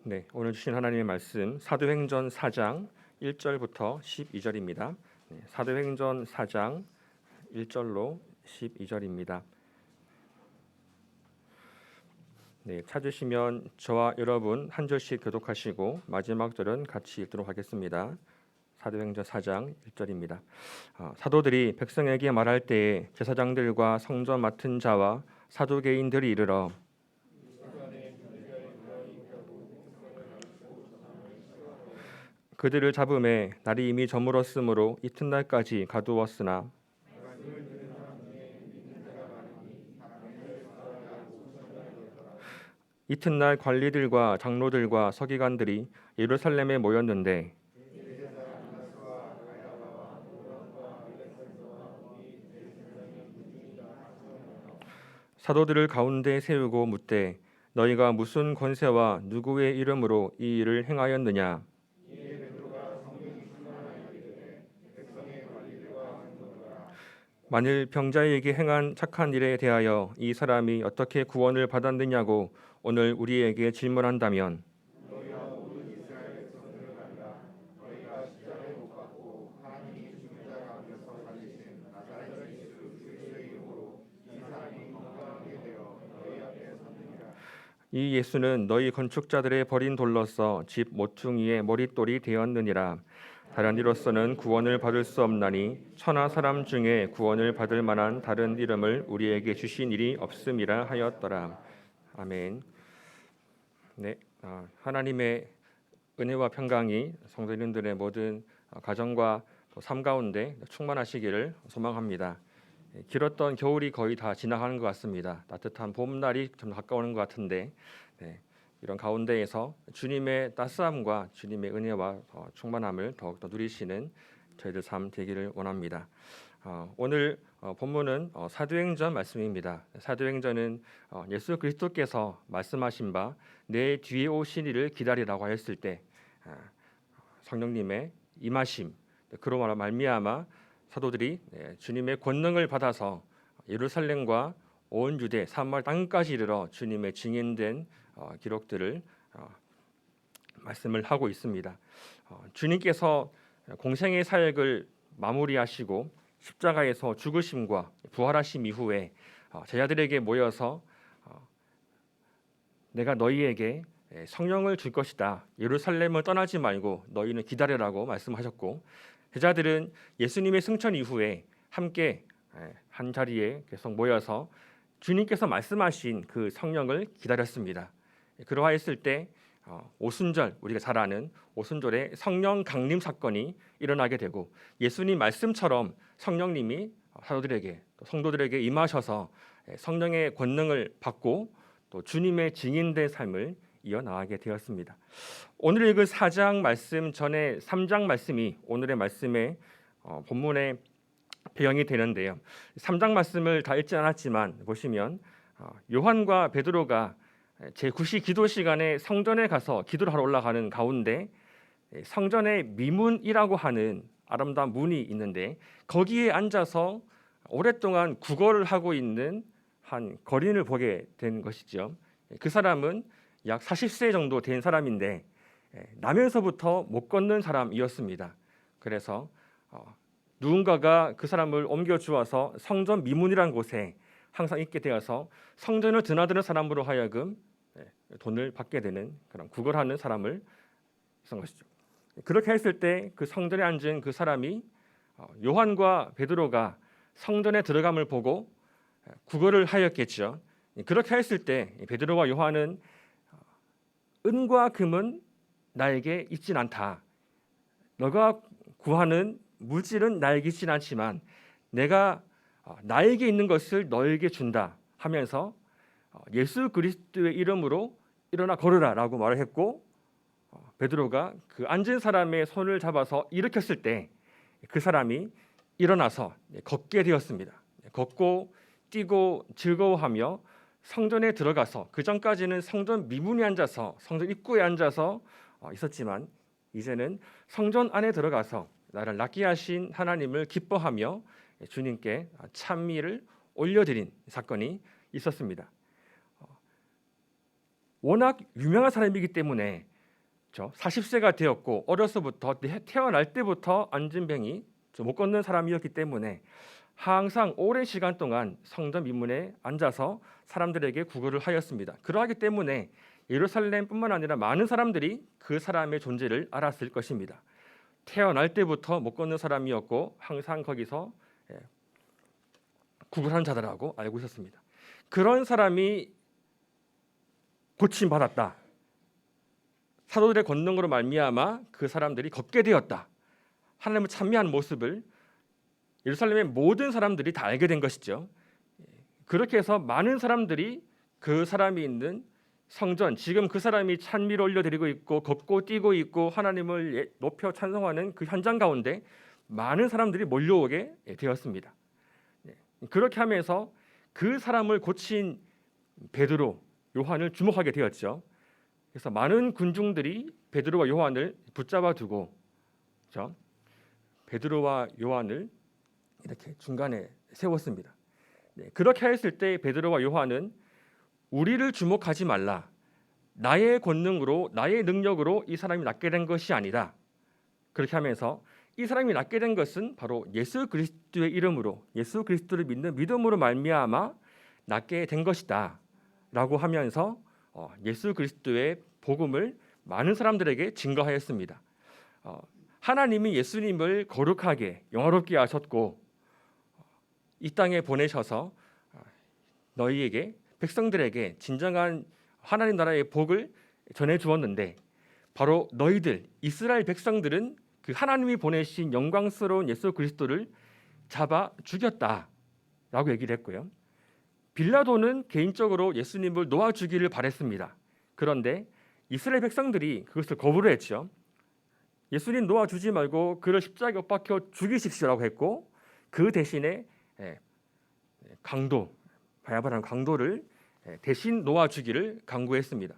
네, 오늘 주신 하나님의 말씀 사도행전 4장 1절부터 12절입니다. 사도행전 4장 1절로 12절입니다. 네, 찾으시면 저와 여러분 한 절씩 교독하시고 마지막 절은 같이 읽도록 하겠습니다. 사도행전 4장 1절입니다. 사도들이 백성에게 말할 때에 제사장들과 성전 맡은 자와 사두개인들이 이르러 그들을 잡음에 날이 이미 저물었으므로 이튿날까지 가두었으나 이튿날 관리들과 장로들과 서기관들이 예루살렘에 모였는데 사도들을 가운데 세우고 묻되 너희가 무슨 권세와 누구의 이름으로 이 일을 행하였느냐. 만일 병자에게 행한 착한 일에 대하여 이 사람이 어떻게 구원을 받았느냐고 오늘 우리에게 질문한다면 이 예수는 너희 건축자들의 버린 돌로서 집 모퉁이의 머릿돌이 되었느니라. 다른 이로서는 구원을 받을 수 없나니 천하 사람 중에 구원을 받을 만한 다른 이름을 우리에게 주신 일이 없음이라 하였더라. 아멘. 네, 하나님의 은혜와 평강이 성도님들의 모든 가정과 삶 가운데 충만하시기를 소망합니다. 길었던 겨울이 거의 다 지나가는 것 같습니다. 따뜻한 봄날이 좀 가까우는 것 같은데 이런 가운데에서 주님의 따스함과 주님의 은혜와 충만함을 더욱더 누리시는 저희들 삶 되기를 원합니다. 오늘 본문은 사도행전 말씀입니다. 사도행전은 예수 그리스도께서 말씀하신 바 내 뒤에 오신 이를 기다리라고 하였을 때 성령님의 임하심, 그로 말미암아 사도들이 주님의 권능을 받아서 예루살렘과 온 유대 사마리아 땅까지 이르러 주님의 증인된 기록들을 말씀을 하고 있습니다. 주님께서 공생의 사역을 마무리하시고 십자가에서 죽으심과 부활하심 이후에 제자들에게 모여서 내가 너희에게 성령을 줄 것이다. 예루살렘을 떠나지 말고 너희는 기다려라고 말씀하셨고 제자들은 예수님의 승천 이후에 함께 한 자리에 계속 모여서 주님께서 말씀하신 그 성령을 기다렸습니다. 그러하였을 때 오순절, 우리가 잘 아는 오순절에 성령 강림 사건이 일어나게 되고 예수님 말씀처럼 성령님이 사도들에게 성도들에게 임하셔서 성령의 권능을 받고 또 주님의 증인된 삶을 이어나가게 되었습니다. 오늘 읽은 4장 말씀 전에 3장 말씀이 오늘의 말씀의 본문의 배경이 되는데요. 3장 말씀을 다 읽지 않았지만 보시면 요한과 베드로가 제9시 기도 시간에 성전에 가서 기도를 하러 올라가는 가운데 성전의 미문이라고 하는 아름다운 문이 있는데 거기에 앉아서 오랫동안 구걸을 하고 있는 한 거린을 보게 된 것이죠. 그 사람은 약 40세 정도 된 사람인데 나면서부터 못 걷는 사람이었습니다. 그래서 누군가가 그 사람을 옮겨 주어서 성전 미문이라는 곳에 항상 있게 되어서 성전을 드나드는 사람으로 하여금 돈을 받게 되는 그런 구걸하는 사람을 쓴 것이죠. 그렇게 했을 때 그 성전에 앉은 그 사람이 요한과 베드로가 성전에 들어감을 보고 구걸을 하였겠죠. 그렇게 했을 때 베드로와 요한은 은과 금은 나에게 있진 않다. 너가 구하는 물질은 나에게 있진 않지만 내가 나에게 있는 것을 너에게 준다 하면서 예수 그리스도의 이름으로 일어나 걸으라라고 말을 했고 베드로가 그 앉은 사람의 손을 잡아서 일으켰을 때 그 사람이 일어나서 걷게 되었습니다. 걷고 뛰고 즐거워하며 성전에 들어가서 그 전까지는 성전 미문에 앉아서 성전 입구에 앉아서 있었지만 이제는 성전 안에 들어가서 나를 낫게 하신 하나님을 기뻐하며 주님께 찬미를 올려드린 사건이 있었습니다. 워낙 유명한 사람이기 때문에 저 40세가 되었고 어려서부터 태어날 때부터 안진뱅이 못 걷는 사람이었기 때문에 항상 오랜 시간 동안 성전 민문에 앉아서 사람들에게 구걸을 하였습니다. 그러하기 때문에 예루살렘뿐만 아니라 많은 사람들이 그 사람의 존재를 알았을 것입니다. 태어날 때부터 못 걷는 사람이었고 항상 거기서 구걸하는 자들하고 알고 있었습니다. 그런 사람이 고침받았다. 사도들의 권능으로 말미암아 그 사람들이 걷게 되었다. 하나님을 찬미하는 모습을 예루살렘의 모든 사람들이 다 알게 된 것이죠. 그렇게 해서 많은 사람들이 그 사람이 있는 성전, 지금 그 사람이 찬미를 올려드리고 있고 걷고 뛰고 있고 하나님을 높여 찬송하는 그 현장 가운데 많은 사람들이 몰려오게 되었습니다. 그렇게 하면서 그 사람을 고친 베드로, 요한을 주목하게 되었죠. 그래서 많은 군중들이 베드로와 요한을 붙잡아 두고 베드로와 요한을 이렇게 중간에 세웠습니다. 그렇게 했을 때 베드로와 요한은 우리를 주목하지 말라. 나의 권능으로 나의 능력으로 이 사람이 낫게 된 것이 아니다. 그렇게 하면서 이 사람이 낫게 된 것은 바로 예수 그리스도의 이름으로 예수 그리스도를 믿는 믿음으로 말미암아 낫게 된 것이다 라고 하면서 예수 그리스도의 복음을 많은 사람들에게 증거하였습니다. 하나님이 예수님을 거룩하게 영화롭게 하셨고 이 땅에 보내셔서 너희에게 백성들에게 진정한 하나님 나라의 복을 전해 주었는데 바로 너희들 이스라엘 백성들은 그 하나님이 보내신 영광스러운 예수 그리스도를 잡아 죽였다라고 얘기를 했고요. 빌라도는 개인적으로 예수님을 놓아 주기를 바랬습니다. 그런데 이스라엘 백성들이 그것을 거부를 했죠. 예수님 놓아 주지 말고 그를 십자가에 못 박혀 죽이십시오라고 했고 그 대신에 강도 바야바라는 강도를 대신 놓아 주기를 강구했습니다.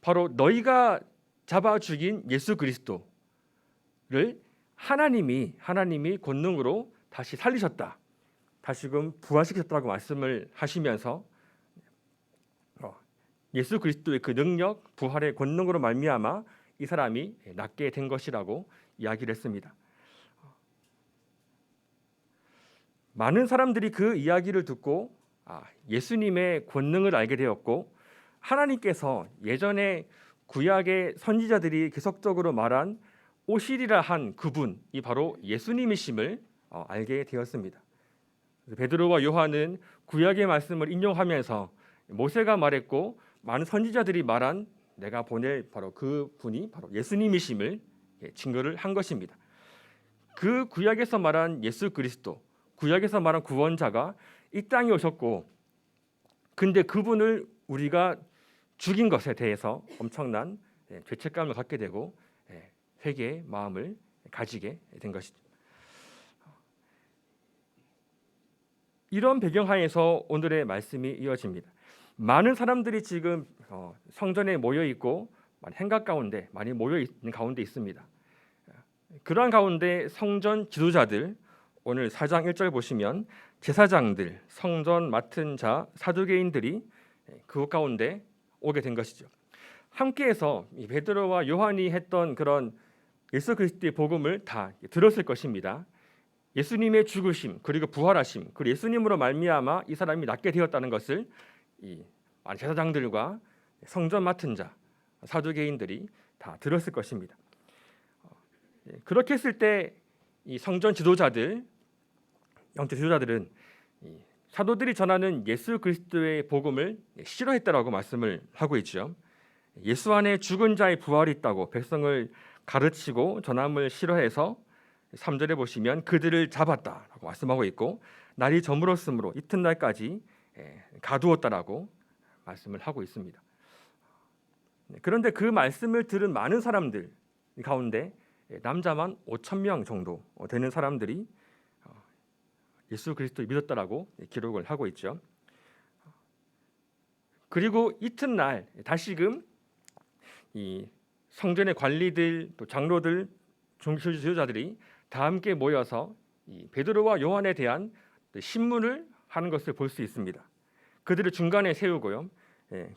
바로 너희가 잡아 죽인 예수 그리스도를 하나님이 권능으로 다시 살리셨다. 다시금 부활시켰다고 말씀을 하시면서 예수 그리스도의 그 능력, 부활의 권능으로 말미암아 이 사람이 낫게 된 것이라고 이야기를 했습니다. 많은 사람들이 그 이야기를 듣고 예수님의 권능을 알게 되었고 하나님께서 예전에 구약의 선지자들이 계속적으로 말한 오시리라 한 그분이 바로 예수님이심을 알게 되었습니다. 베드로와 요한은 구약의 말씀을 인용하면서 모세가 말했고 많은 선지자들이 말한 내가 보낼 바로 그 분이 바로 예수님이심을 증거를 한 것입니다. 그 구약에서 말한 예수 그리스도, 구약에서 말한 구원자가 이 땅에 오셨고 근데 그분을 우리가 죽인 것에 대해서 엄청난 죄책감을 갖게 되고 회개의 마음을 가지게 된 것이죠. 이런 배경하에서 오늘의 말씀이 이어집니다. 많은 사람들이 지금 성전에 모여 있고 행각 가운데 많이 모여 있는 가운데 있습니다. 그러한 가운데 성전 지도자들 오늘 4장 1절 보시면 제사장들, 성전 맡은 자, 사두개인들이 그곳 가운데 오게 된 것이죠. 함께해서 베드로와 요한이 했던 그런 예수 그리스도의 복음을 다 들었을 것입니다. 예수님의 죽으심 그리고 부활하심 그리고 예수님으로 말미암아 이 사람이 낫게 되었다는 것을 이 제사장들과 성전 맡은 자, 사두개인들이 다 들었을 것입니다. 그렇게 했을 때 이 성전 지도자들, 영적 지도자들은 사도들이 전하는 예수 그리스도의 복음을 싫어했다라고 말씀을 하고 있죠. 예수 안에 죽은 자의 부활이 있다고 백성을 가르치고 전함을 싫어해서 3절에 보시면 그들을 잡았다라고 말씀하고 있고 날이 저물었으므로 이튿날까지 가두었다라고 말씀을 하고 있습니다. 그런데 그 말씀을 들은 많은 사람들 가운데 남자만 5,000명 정도 되는 사람들이 예수 그리스도를 믿었다라고 기록을 하고 있죠. 그리고 이튿날 다시금 이 성전의 관리들 또 장로들 종교 지도자들이 다 함께 모여서 이 베드로와 요한에 대한 신문을 하는 것을 볼 수 있습니다. 그들을 중간에 세우고요.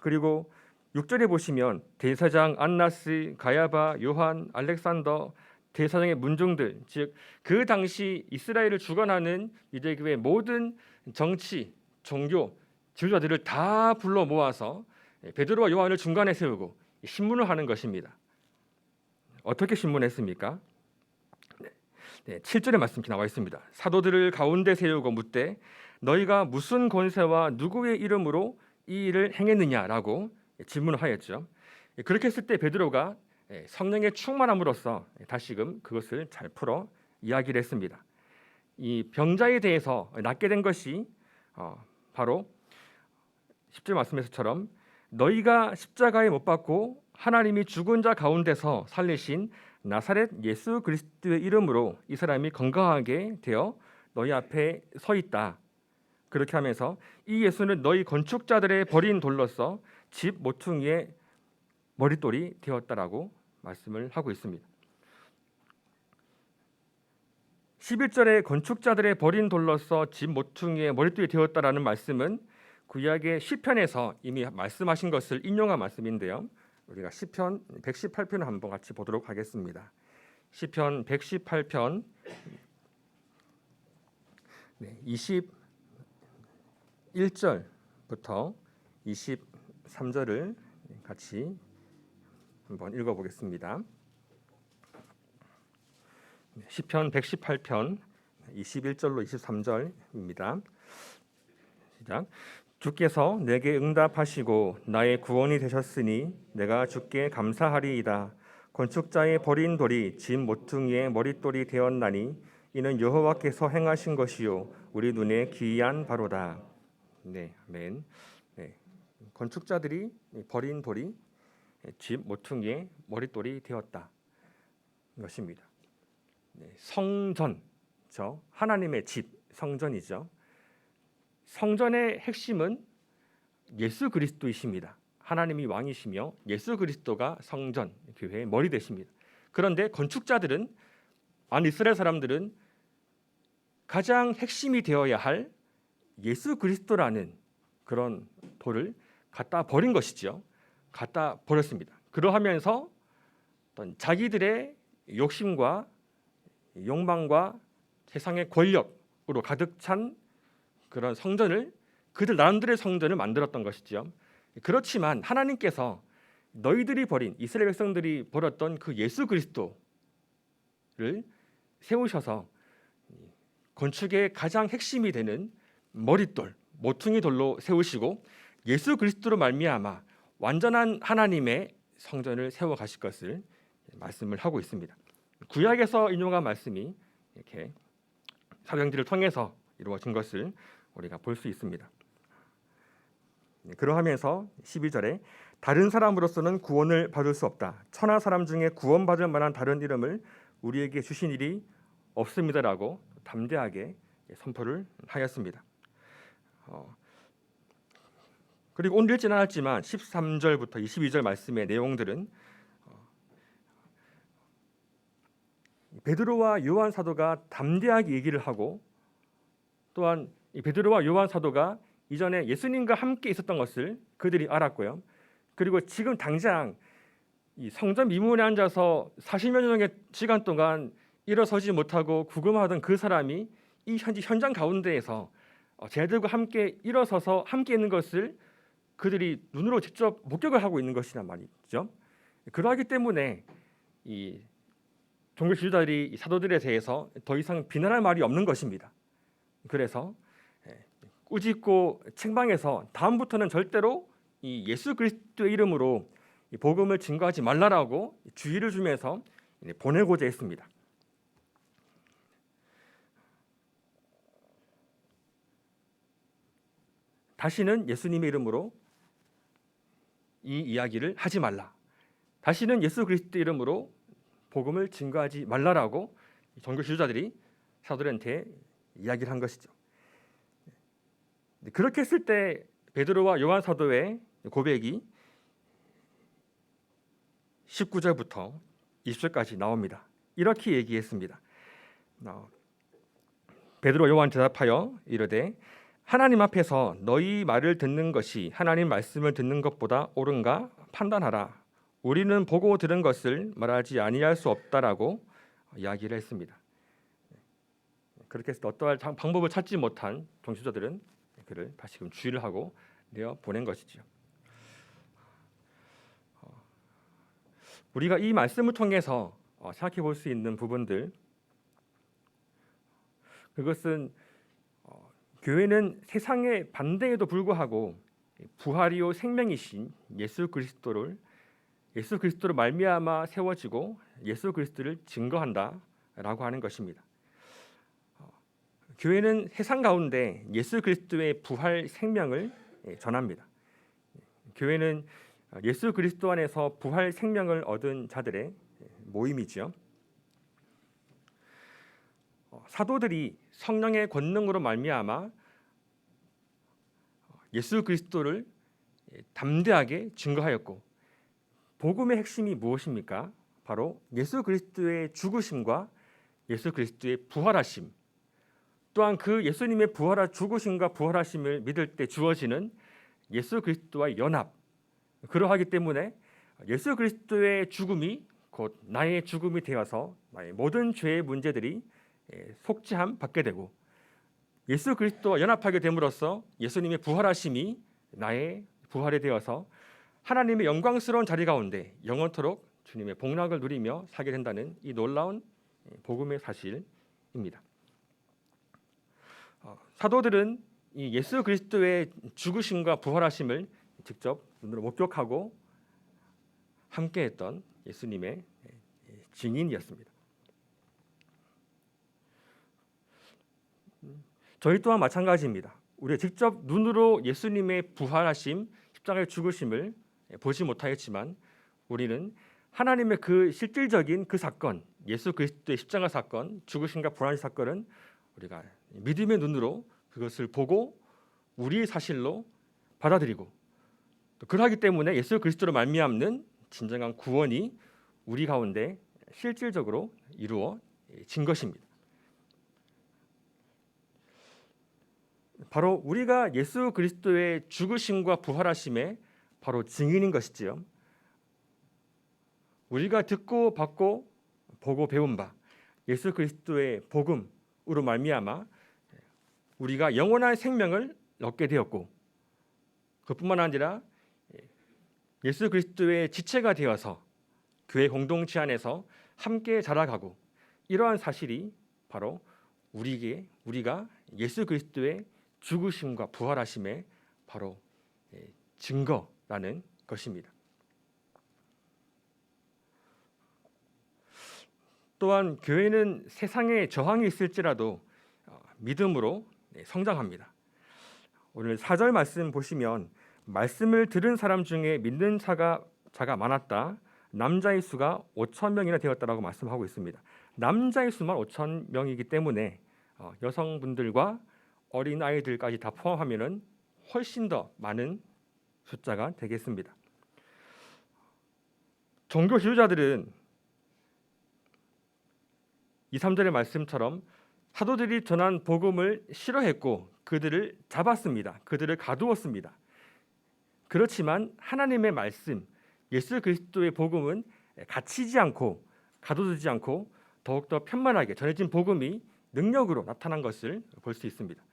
그리고 6절에 보시면 대사장 안나스, 가야바, 요한, 알렉산더, 대사장의 문중들, 즉 그 당시 이스라엘을 주관하는 유대교의 모든 정치, 종교 지도자들을 다 불러 모아서 베드로와 요한을 중간에 세우고 신문을 하는 것입니다. 어떻게 신문했습니까? 7절의 말씀 이렇게 나와 있습니다. 사도들을 가운데 세우고 묻되 너희가 무슨 권세와 누구의 이름으로 이 일을 행했느냐라고 질문을 하였죠. 그렇게 했을 때 베드로가 성령의 충만함으로써 다시금 그것을 잘 풀어 이야기를 했습니다. 이 병자에 대해서 낫게 된 것이 바로 10절 말씀에서처럼 너희가 십자가에 못 박고 하나님이 죽은 자 가운데서 살리신 나사렛 예수 그리스도의 이름으로 이 사람이 건강하게 되어 너희 앞에 서 있다. 그렇게 하면서 이 예수는 너희 건축자들의 버린 돌로서 집 모퉁이의 머릿돌이 되었다라고 말씀을 하고 있습니다. 11절에 건축자들의 버린 돌로서 집 모퉁이의 머릿돌이 되었다라는 말씀은 구약의 시편에서 이미 말씀하신 것을 인용한 말씀인데요. 우리가 시편 118편을 한번 같이 보도록 하겠습니다. 시편 118편 21절부터 23절을 같이 한번 읽어보겠습니다. 시편 118편 21절로 23절입니다. 시작. 주께서 내게 응답하시고 나의 구원이 되셨으니 내가 주께 감사하리이다. 건축자의 버린 돌이 집 모퉁이의 머릿돌이 되었나니 이는 여호와께서 행하신 것이요 우리 눈에 기이한 바로다. 네, 아멘. 네, 건축자들이 버린 돌이 집 모퉁이의 머릿돌이 되었다. 것입니다. 네, 성전, 저 하나님의 집, 성전이죠. 성전의 핵심은 예수 그리스도이십니다. 하나님이 왕이시며 예수 그리스도가 성전, 교회의 머리 되십니다. 그런데 건축자들은 이스라엘 사람들은 가장 핵심이 되어야 할 예수 그리스도라는 그런 돌을 갖다 버린 것이죠. 갖다 버렸습니다. 그러하면서 어떤 자기들의 욕심과 욕망과 세상의 권력으로 가득 찬 그런 성전을 그들 나름대로의 성전을 만들었던 것이죠. 그렇지만 하나님께서 너희들이 버린 이스라엘 백성들이 버렸던 그 예수 그리스도를 세우셔서 건축의 가장 핵심이 되는 머릿돌, 모퉁이 돌로 세우시고 예수 그리스도로 말미암아 완전한 하나님의 성전을 세워 가실 것을 말씀을 하고 있습니다. 구약에서 인용한 말씀이 이렇게 사도행전을 통해서 이루어진 것을 우리가 볼 수 있습니다. 그러하면서 12절에 다른 사람으로서는 구원을 받을 수 없다. 천하 사람 중에 구원받을 만한 다른 이름을 우리에게 주신 일이 없습니다라고 담대하게 선포를 하였습니다. 그리고 오늘 읽지는 않았지만 13절부터 22절 말씀의 내용들은 베드로와 요한 사도가 담대하게 얘기를 하고 또한 이 베드로와 요한 사도가 이전에 예수님과 함께 있었던 것을 그들이 알았고요. 그리고 지금 당장 이 성전 미문에 앉아서 40여 년의 시간 동안 일어서지 못하고 구금하던 그 사람이 이 현장 가운데에서 쟤들과 함께 일어서서 함께 있는 것을 그들이 눈으로 직접 목격을 하고 있는 것이란 말이죠. 그러하기 때문에 이 종교 지도자들이 이 사도들에 대해서 더 이상 비난할 말이 없는 것입니다. 그래서 꾸짖고 책망해서 다음부터는 절대로 이 예수 그리스도의 이름으로 이 복음을 증거하지 말라라고 주의를 주면서 보내고자 했습니다. 다시는 예수님의 이름으로 이 이야기를 하지 말라. 다시는 예수 그리스도의 이름으로 복음을 증거하지 말라라고 종교 지도자들이 사도들한테 이야기를 한 것이죠. 그렇게 했을 때 베드로와 요한 사도의 고백이 19절부터 20절까지 나옵니다. 이렇게 얘기했습니다. 베드로 요한 대답하여 이르되 하나님 앞에서 너희 말을 듣는 것이 하나님 말씀을 듣는 것보다 옳은가 판단하라. 우리는 보고 들은 것을 말하지 아니할 수 없다라고 이야기를 했습니다. 그렇게 해서 어떠한 방법을 찾지 못한 동시자들은 그를 다시금 주의를 하고 내어 보낸 것이지요. 우리가 이 말씀을 통해서 생각해 볼 수 있는 부분들, 그것은 교회는 세상의 반대에도 불구하고 부활이요 생명이신 예수 그리스도를 말미암아 세워지고 예수 그리스도를 증거한다라고 하는 것입니다. 교회는 세상 가운데 예수 그리스도의 부활 생명을 전합니다. 교회는 예수 그리스도 안에서 부활 생명을 얻은 자들의 모임이지요. 사도들이 성령의 권능으로 말미암아 예수 그리스도를 담대하게 증거하였고, 복음의 핵심이 무엇입니까? 바로 예수 그리스도의 죽으심과 예수 그리스도의 부활하심, 또한 그 예수님의 죽으심과 부활하심을 믿을 때 주어지는 예수 그리스도와의 연합, 그러하기 때문에 예수 그리스도의 죽음이 곧 나의 죽음이 되어서 나의 모든 죄의 문제들이 속죄함 받게 되고, 예수 그리스도와 연합하게 됨으로써 예수님의 부활하심이 나의 부활이 되어서 하나님의 영광스러운 자리 가운데 영원토록 주님의 복락을 누리며 살게 된다는 이 놀라운 복음의 사실입니다. 사도들은 이 예수 그리스도의 죽으심과 부활하심을 직접 눈으로 목격하고 함께했던 예수님의 증인이었습니다. 저희 또한 마찬가지입니다. 우리가 직접 눈으로 예수님의 부활하심, 십자가의 죽으심을 보지 못하였지만 우리는 하나님의 그 실질적인 그 사건, 예수 그리스도의 십자가 사건, 죽으심과 부활 사건은 우리가 믿음의 눈으로 그것을 보고 우리의 사실로 받아들이고, 또 그러하기 때문에 예수 그리스도로 말미암는 진정한 구원이 우리 가운데 실질적으로 이루어진 것입니다. 바로 우리가 예수 그리스도의 죽으심과 부활하심의 바로 증인인 것이지요. 우리가 듣고 받고 보고 배운 바 예수 그리스도의 복음으로 말미암아 우리가 영원한 생명을 얻게 되었고, 그뿐만 아니라 예수 그리스도의 지체가 되어서 교회 공동체 안에서 함께 자라가고, 이러한 사실이 바로 우리가 예수 그리스도의 죽으심과 부활하심의 바로 증거라는 것입니다. 또한 교회는 세상에 저항이 있을지라도 믿음으로 성장합니다. 오늘 4절 말씀 보시면 말씀을 들은 사람 중에 믿는 자가 많았다. 남자의 수가 5,000명이나 되었다라고 말씀하고 있습니다. 남자의 수만 5,000명이기 때문에 여성분들과 어린 아이들까지 다 포함하면은 훨씬 더 많은 숫자가 되겠습니다. 종교 지도자들은 2, 3절의 말씀처럼 사도들이 전한 복음을 싫어했고 그들을 잡았습니다. 그들을 가두었습니다. 그렇지만 하나님의 말씀, 예수 그리스도의 복음은 갇히지 않고 가둬두지 않고 더욱더 편만하게 전해진 복음이 능력으로 나타난 것을 볼 수 있습니다.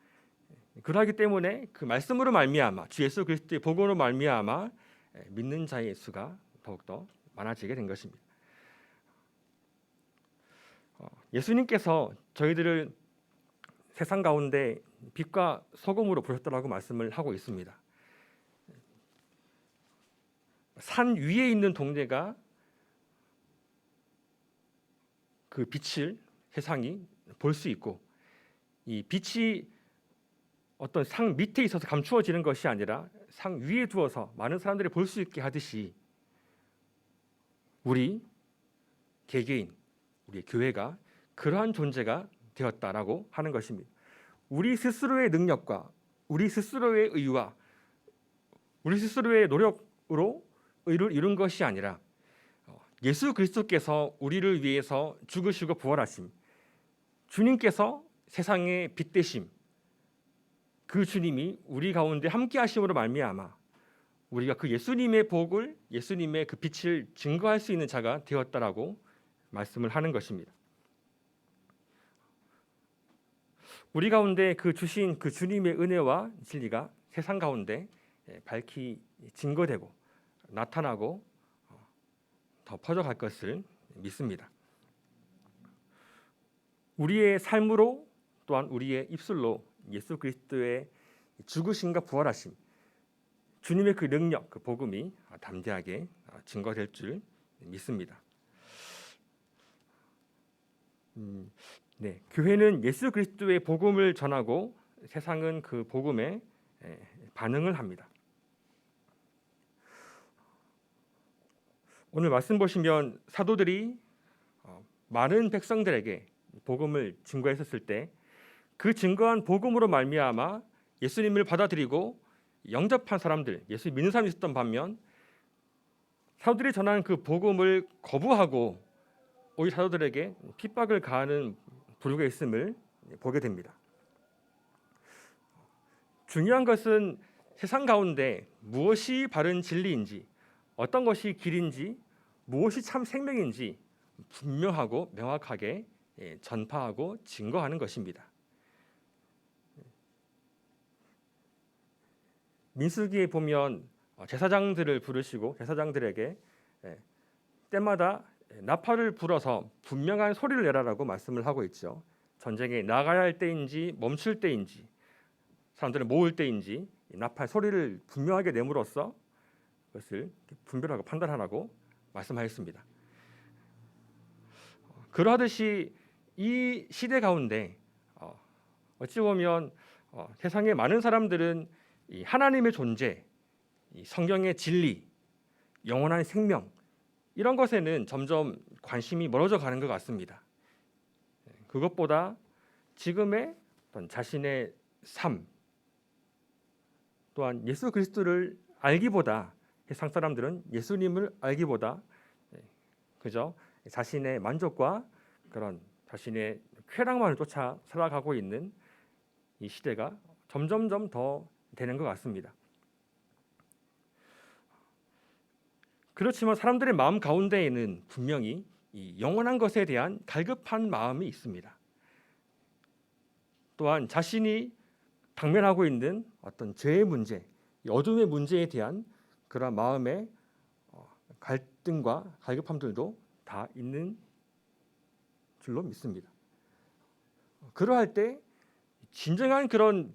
그러하기 때문에 그 말씀으로 말미암아 주 예수 그리스도의 복음으로 말미암아 믿는 자의 수가 더욱더 많아지게 된 것입니다. 예수님께서 저희들을 세상 가운데 빛과 소금으로 부르셨다라고 말씀을 하고 있습니다. 산 위에 있는 동네가 그 빛을 세상이 볼 수 있고, 이 빛이 어떤 상 밑에 있어서 감추어지는 것이 아니라 상 위에 두어서 많은 사람들이 볼 수 있게 하듯이 우리 개개인, 우리 교회가 그러한 존재가 되었다라고 하는 것입니다. 우리 스스로의 능력과 우리 스스로의 의와 우리 스스로의 노력으로 의를 이룬 것이 아니라 예수 그리스도께서 우리를 위해서 죽으시고 부활하심, 주님께서 세상의 빛 되심, 그 주님이 우리 가운데 함께 하심으로 말미암아 우리가 그 예수님의 복을, 예수님의 그 빛을 증거할 수 있는 자가 되었다라고 말씀을 하는 것입니다. 우리 가운데 그 주신 그 주님의 은혜와 진리가 세상 가운데 밝히 증거되고 나타나고 더 퍼져갈 것을 믿습니다. 우리의 삶으로 또한 우리의 입술로 예수 그리스도의 죽으심과 부활하심, 주님의 그 능력, 그 복음이 담대하게 증거될 줄 믿습니다. 네, 교회는 예수 그리스도의 복음을 전하고 세상은 그 복음에 반응을 합니다. 오늘 말씀 보시면 사도들이 많은 백성들에게 복음을 증거했었을 때 그 증거한 복음으로 말미암아 예수님을 받아들이고 영접한 사람들, 예수 믿는 사람이 있었던 반면 사도들이 전하는 그 복음을 거부하고 오히려 사도들에게 핍박을 가하는 부류가 있음을 보게 됩니다. 중요한 것은 세상 가운데 무엇이 바른 진리인지, 어떤 것이 길인지, 무엇이 참 생명인지 분명하고 명확하게 전파하고 증거하는 것입니다. 민수기에 보면 제사장들을 부르시고 제사장들에게 때마다 나팔을 불어서 분명한 소리를 내라라고 말씀을 하고 있죠. 전쟁에 나가야 할 때인지 멈출 때인지 사람들을 모을 때인지 나팔 소리를 분명하게 내므로써 그것을 분별하고 판단하라고 말씀하였습니다. 그러하듯이 이 시대 가운데 어찌 보면 세상의 많은 사람들은 이 하나님의 존재, 이 성경의 진리, 영원한 생명 이런 것에는 점점 관심이 멀어져 가는 것 같습니다. 그것보다 지금의 어떤 자신의 삶 또한 예수 그리스도를 알기보다 세상 사람들은 예수님을 알기보다 그저 자신의 만족과 그런 자신의 쾌락만을 쫓아 살아가고 있는 이 시대가 점점점 더 되는 것 같습니다. 그렇지만 사람들의 마음 가운데에는 분명히 이 영원한 것에 대한 갈급한 마음이 있습니다. 또한 자신이 당면하고 있는 어떤 죄의 문제, 어둠의 문제에 대한 그런 마음의 갈등과 갈급함들도 다 있는 줄로 믿습니다. 그러할 때 진정한 그런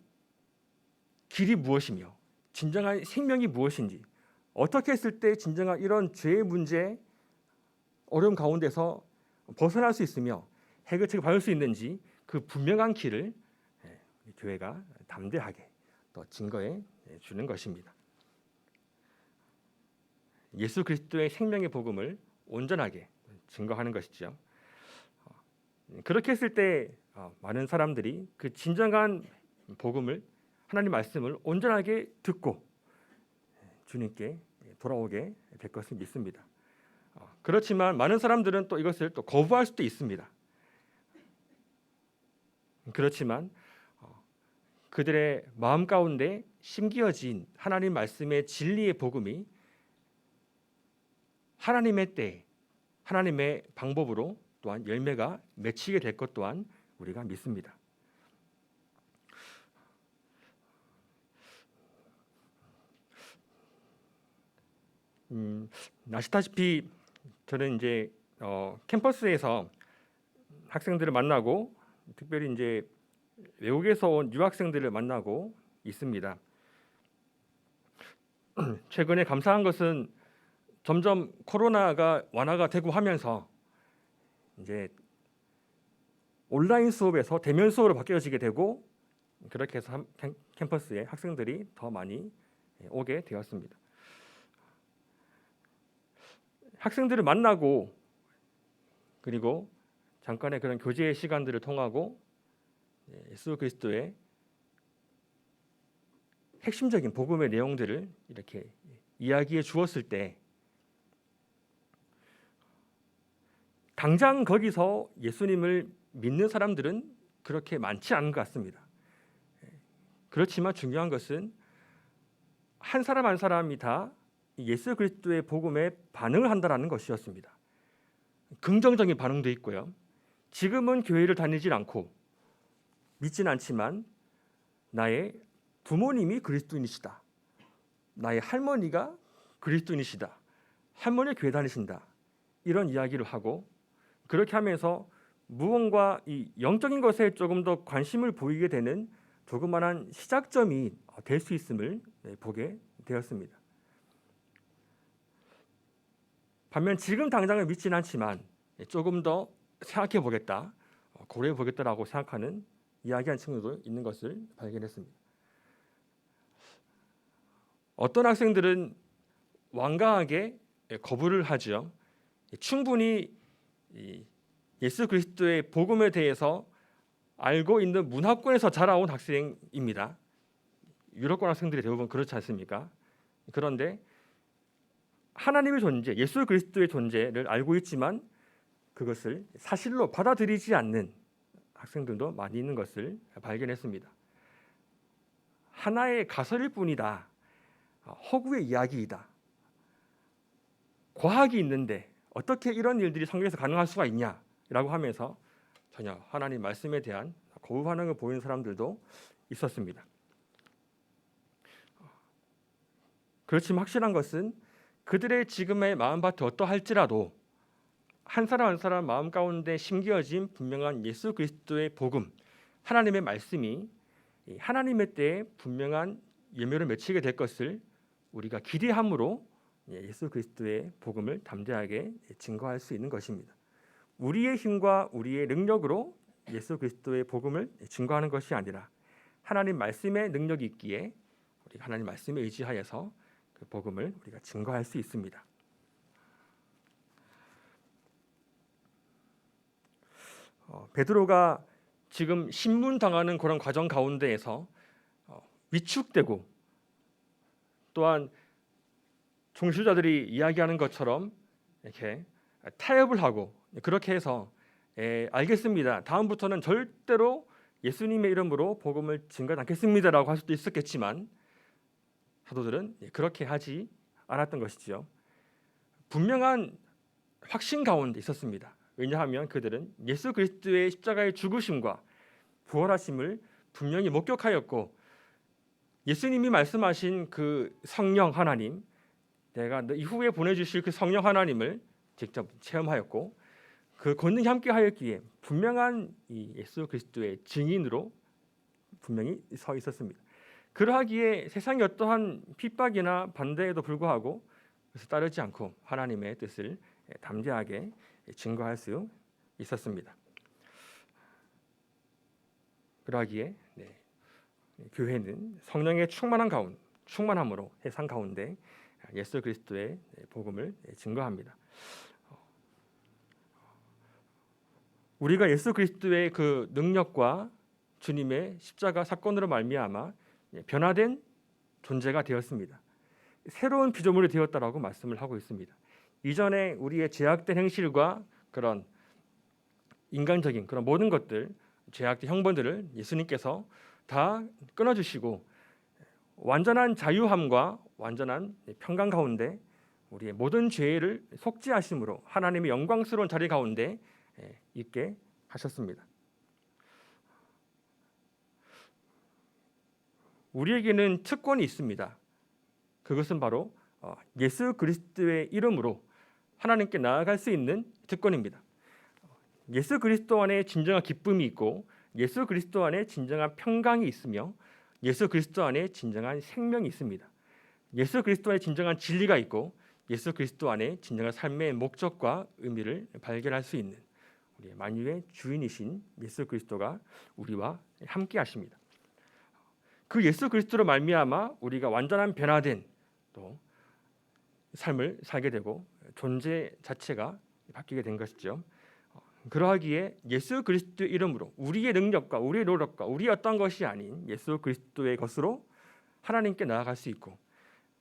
길이 무엇이며 진정한 생명이 무엇인지 어떻게 했을 때 진정한 이런 죄의 문제 어려움 가운데서 벗어날 수 있으며 해결책을 받을 수 있는지 그 분명한 길을 교회가 담대하게 또 증거해 주는 것입니다. 예수 그리스도의 생명의 복음을 온전하게 증거하는 것이죠. 그렇게 했을 때 많은 사람들이 그 진정한 복음을 하나님 말씀을 온전하게 듣고 주님께 돌아오게 될 것을 믿습니다. 그렇지만 많은 사람들은 또 이것을 또 거부할 수도 있습니다. 그렇지만 그들의 마음 가운데 심기어진 하나님 말씀의 진리의 복음이 하나님의 때, 하나님의 방법으로 또한 열매가 맺히게 될 것 또한 우리가 믿습니다. 아시다시피 저는 이제 캠퍼스에서 학생들을 만나고 특별히 이제 외국에서 온 유학생들을 만나고 있습니다. 최근에 감사한 것은 점점 코로나가 완화가 되고 하면서 이제 온라인 수업에서 대면 수업으로 바뀌어지게 되고 그렇게 해서 캠퍼스에 학생들이 더 많이 오게 되었습니다. 학생들을 만나고 그리고 잠깐의 그런 교제의 시간들을 통하고 예수 그리스도의 핵심적인 복음의 내용들을 이렇게 이야기해 주었을 때 당장 거기서 예수님을 믿는 사람들은 그렇게 많지 않은 것 같습니다. 그렇지만 중요한 것은 한 사람 한 사람이 다 예수 그리스도의 복음에 반응을 한다라는 것이었습니다. 긍정적인 반응도 있고요. 지금은 교회를 다니질 않고 믿진 않지만 나의 부모님이 그리스도인이시다. 나의 할머니가 그리스도인이시다. 할머니 교회 다니신다. 이런 이야기를 하고 그렇게 하면서 무언가 이 영적인 것에 조금 더 관심을 보이게 되는 조그마한 시작점이 될 수 있음을 보게 되었습니다. 반면 지금 당장은 믿지는 않지만 조금 더 생각해 보겠다, 고려해 보겠다라고 생각하는 이야기한 친구도 있는 것을 발견했습니다. 어떤 학생들은 완강하게 거부를 하죠. 충분히 예수 그리스도의 복음에 대해서 알고 있는 문화권에서 자라온 학생입니다. 유럽권 학생들이 대부분 그렇지 않습니까? 그런데 하나님의 존재, 예수 그리스도의 존재를 알고 있지만 그것을 사실로 받아들이지 않는 학생들도 많이 있는 것을 발견했습니다. 하나의 가설일 뿐이다. 허구의 이야기이다. 과학이 있는데 어떻게 이런 일들이 성경에서 가능할 수가 있냐라고 하면서 전혀 하나님 말씀에 대한 거부 반응을 보이는 사람들도 있었습니다. 그렇지만 확실한 것은 그들의 지금의 마음밭이 어떠할지라도 한 사람 한 사람 마음 가운데 심겨진 분명한 예수 그리스도의 복음, 하나님의 말씀이 하나님의 때에 분명한 예묘를 맺히게 될 것을 우리가 기대함으로 예수 그리스도의 복음을 담대하게 증거할 수 있는 것입니다. 우리의 힘과 우리의 능력으로 예수 그리스도의 복음을 증거하는 것이 아니라 하나님 말씀의 능력이 있기에 우리가 하나님 말씀에 의지하여서 그 복음을 우리가 증거할 수 있습니다. 베드로가 지금 신문당하는 그런 과정 가운데에서 위축되고 또한 종교자들이 이야기하는 것처럼 이렇게 타협을 하고 그렇게 해서 알겠습니다. 다음부터는 절대로 예수님의 이름으로 복음을 증거하지 않겠습니다라고 할 수도 있었겠지만 사도들은 그렇게 하지 않았던 것이지요. 분명한 확신 가운데 있었습니다. 왜냐하면 그들은 예수 그리스도의 십자가의 죽으심과 부활하심을 분명히 목격하였고 예수님이 말씀하신 그 성령 하나님, 내가 이후에 보내주실 그 성령 하나님을 직접 체험하였고 그 권능이 함께하였기에 분명한 이 예수 그리스도의 증인으로 분명히 서 있었습니다. 그러하기에 세상의 어떠한 핍박이나 반대에도 불구하고 그래서 따르지 않고 하나님의 뜻을 담대하게 증거할 수 있었습니다. 그러하기에 교회는 성령의 충만함으로 세상 가운데 예수 그리스도의 복음을 증거합니다. 우리가 예수 그리스도의 그 능력과 주님의 십자가 사건으로 말미암아 변화된 존재가 되었습니다. 새로운 피조물이 되었다라고 말씀을 하고 있습니다. 이전에 우리의 죄악된 행실과 그런 인간적인 그런 모든 것들, 죄악된 형벌들을 예수님께서 다 끊어주시고 완전한 자유함과 완전한 평강 가운데 우리의 모든 죄를 속죄하심으로 하나님의 영광스러운 자리 가운데 있게 하셨습니다. 우리에게는 특권이 있습니다. 그것은 바로 예수 그리스도의 이름으로 하나님께 나아갈 수 있는 특권입니다. 예수 그리스도 안에 진정한 기쁨이 있고 예수 그리스도 안에 진정한 평강이 있으며 예수 그리스도 안에 진정한 생명이 있습니다. 예수 그리스도 안에 진정한 진리가 있고 예수 그리스도 안에 진정한 삶의 목적과 의미를 발견할 수 있는 우리의 만유의 주인이신 예수 그리스도가 우리와 함께 하십니다. 그 예수 그리스도로 말미암아 우리가 완전한 변화된 또 삶을 살게 되고 존재 자체가 바뀌게 된 것이죠. 그러하기에 예수 그리스도의 이름으로 우리의 능력과 우리의 노력과 우리의 어떤 것이 아닌 예수 그리스도의 것으로 하나님께 나아갈 수 있고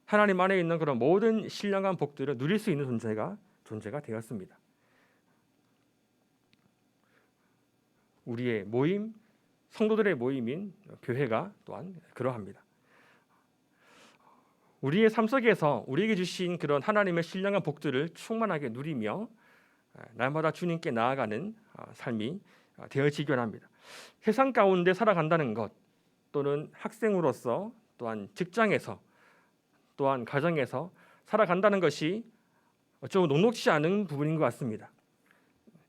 하나님 안에 있는 그런 모든 신령한 복들을 누릴 수 있는 존재가 되었습니다. 우리의 모임, 성도들의 모임인 교회가 또한 그러합니다. 우리의 삶 속에서 우리에게 주신 그런 하나님의 신령한 복들을 충만하게 누리며 날마다 주님께 나아가는 삶이 되어지기 원합니다. 세상 가운데 살아간다는 것, 또는 학생으로서, 또한 직장에서, 또한 가정에서 살아간다는 것이 좀 녹록지 않은 부분인 것 같습니다.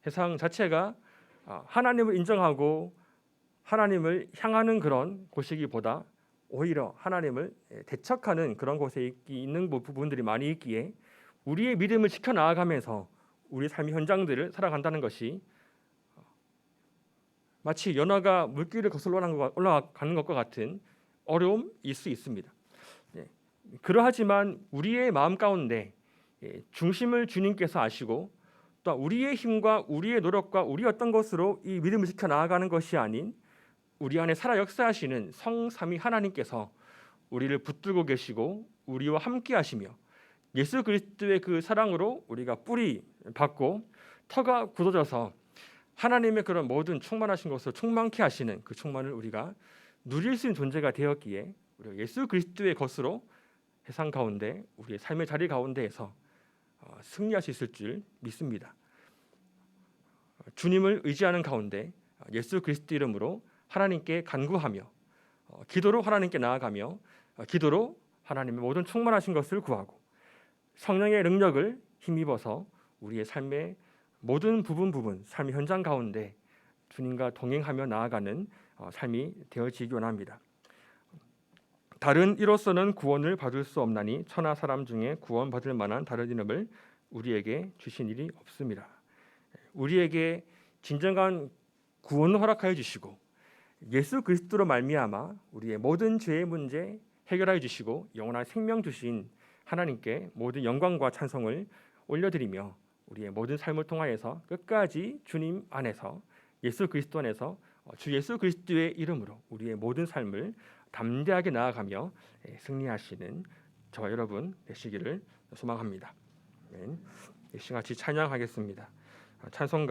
세상 자체가 하나님을 인정하고 하나님을 향하는 그런 곳이기보다 오히려 하나님을 대척하는 그런 곳에 있는 부분들이 많이 있기에 우리의 믿음을 지켜나가면서 우리 삶의 현장들을 살아간다는 것이 마치 연화가 물길을 거슬러 올라가는 것과 같은 어려움일 수 있습니다. 그러하지만 우리의 마음 가운데 중심을 주님께서 아시고 또 우리의 힘과 우리의 노력과 우리 어떤 것으로 이 믿음을 지켜나가는 것이 아닌 우리 안에 살아 역사하시는 성삼위 하나님께서 우리를 붙들고 계시고 우리와 함께 하시며 예수 그리스도의 그 사랑으로 우리가 뿌리 받고 터가 굳어져서 하나님의 그런 모든 충만하신 것으로 충만케 하시는 그 충만을 우리가 누릴 수 있는 존재가 되었기에 우리가 예수 그리스도의 것으로 세상 가운데 우리의 삶의 자리 가운데에서 승리할 수 있을 줄 믿습니다. 주님을 의지하는 가운데 예수 그리스도 이름으로 하나님께 간구하며 기도로 하나님께 나아가며 기도로 하나님의 모든 충만하신 것을 구하고 성령의 능력을 힘입어서 우리의 삶의 모든 부분 삶의 현장 가운데 주님과 동행하며 나아가는 삶이 되어지기 원합니다. 다른 이로서는 구원을 받을 수 없나니 천하 사람 중에 구원받을 만한 다른 이름을 우리에게 주신 일이 없습니다. 우리에게 진정한 구원을 허락하여 주시고 예수 그리스도로 말미암아 우리의 모든 죄의 문제 해결하여 주시고 영원한 생명 주신 하나님께 모든 영광과 찬송을 올려드리며 우리의 모든 삶을 통하여서 끝까지 주님 안에서 예수 그리스도 안에서 주 예수 그리스도의 이름으로 우리의 모든 삶을 담대하게 나아가며 승리하시는 저와 여러분 되시기를 소망합니다. 이 시간 같이 찬양하겠습니다. 찬송가